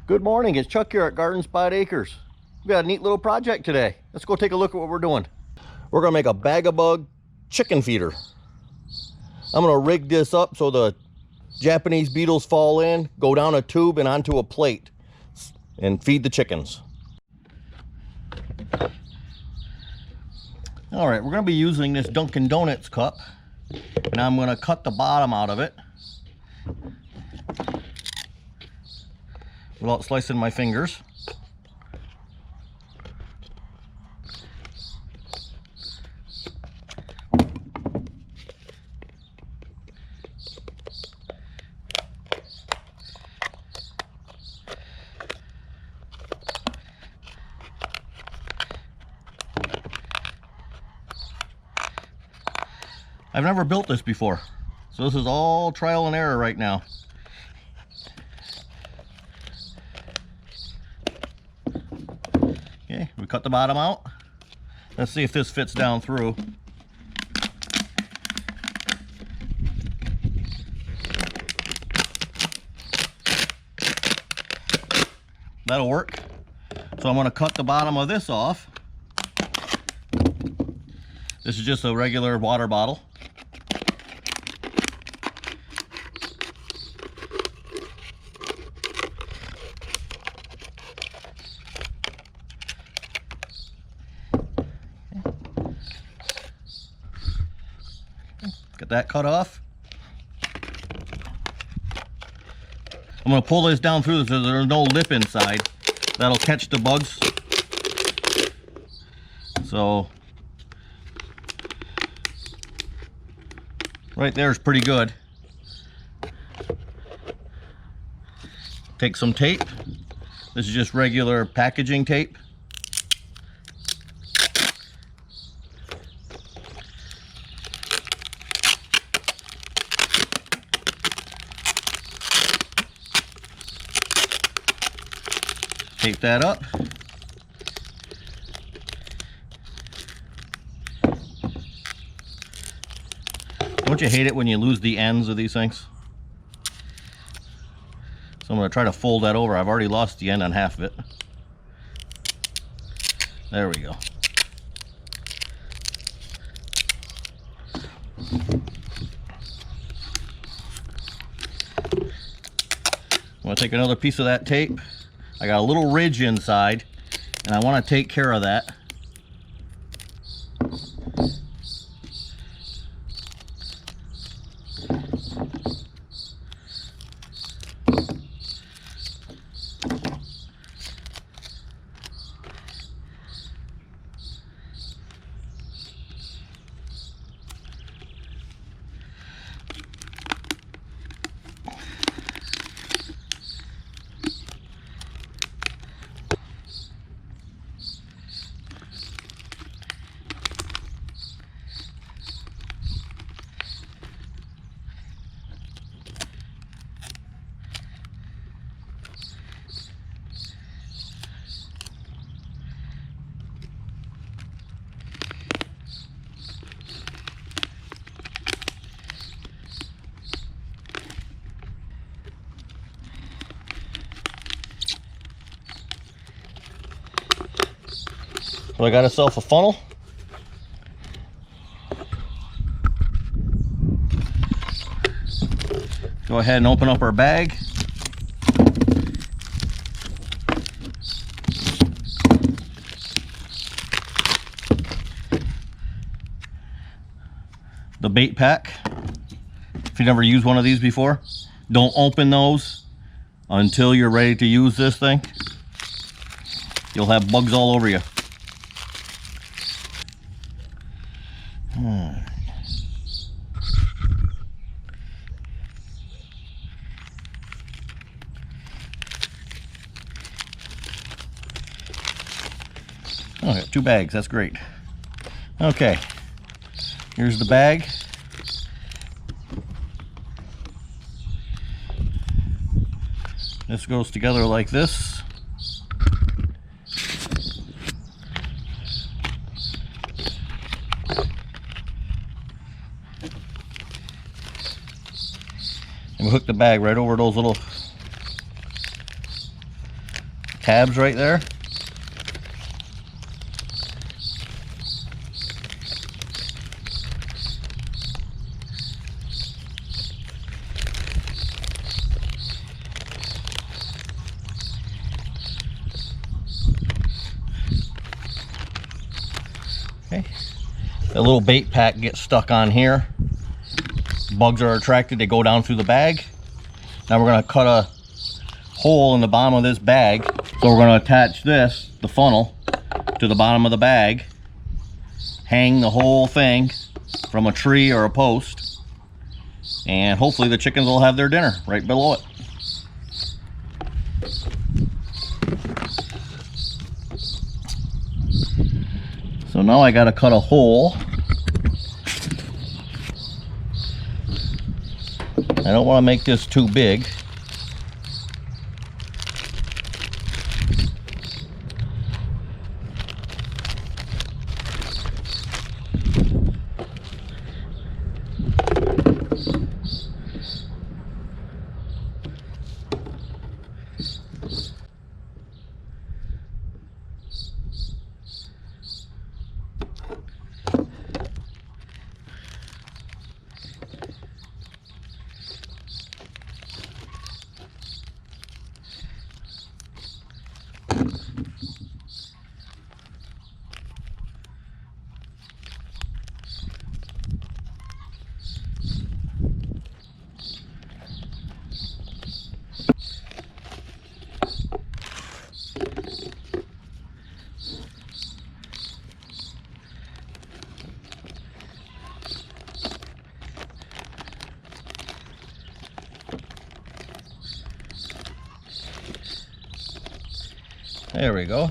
Good morning, it's Chuck here at Garden Spot Acres. We got a neat little project today. Let's go take a look at what we're doing. We're gonna make a bag-a-bug chicken feeder. I'm gonna rig this up so the Japanese beetles fall in, go down a tube and onto a plate and feed the chickens. All right, we're gonna be using this Dunkin' Donuts cup, and I'm gonna cut the bottom out of it without slicing my fingers. I've never built this before, so this is all trial and error right now. Okay, we cut the bottom out. Let's see if this fits down through. That'll work. So I'm going to cut the bottom of this off. This is just a regular water bottle. Get that cut off. I'm going to pull this down through so there's no lip inside. That'll catch the bugs. So right there is pretty good. Take some tape. This is just regular packaging tape. Tape that up. Don't you hate it when you lose the ends of these things? So I'm going to try to fold that over. I've already lost the end on half of it. There we go. I'm going to take another piece of that tape. I got a little ridge inside, and I want to take care of that. So I got myself a funnel. Go ahead and open up our bag. The bait pack. If you never used one of these before, don't open those until you're ready to use this thing. You'll have bugs all over you. Oh, I got 2 bags, that's great. Okay, here's the bag. This goes together like this. And we hook the bag right over those little tabs right there. Okay, that little bait pack gets stuck on here. Bugs are attracted, they go down through the bag. Now we're going to cut a hole in the bottom of this bag. So we're going to attach this, the funnel, to the bottom of the bag, hang the whole thing from a tree or a post, and hopefully the chickens will have their dinner right below it. So now I got to cut a hole. I don't want to make this too big. There we go.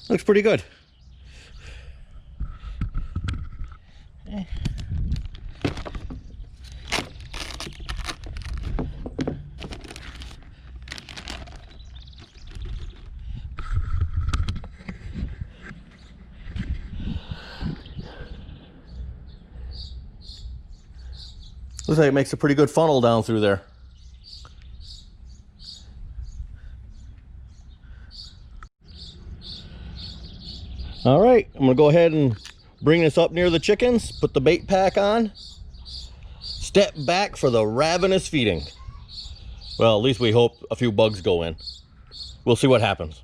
Looks pretty good. Looks like it makes a pretty good funnel down through there. All right, I'm gonna go ahead and bring this up near the chickens, put the bait pack on, step back for the ravenous feeding. Well, at least we hope a few bugs go in. We'll see what happens.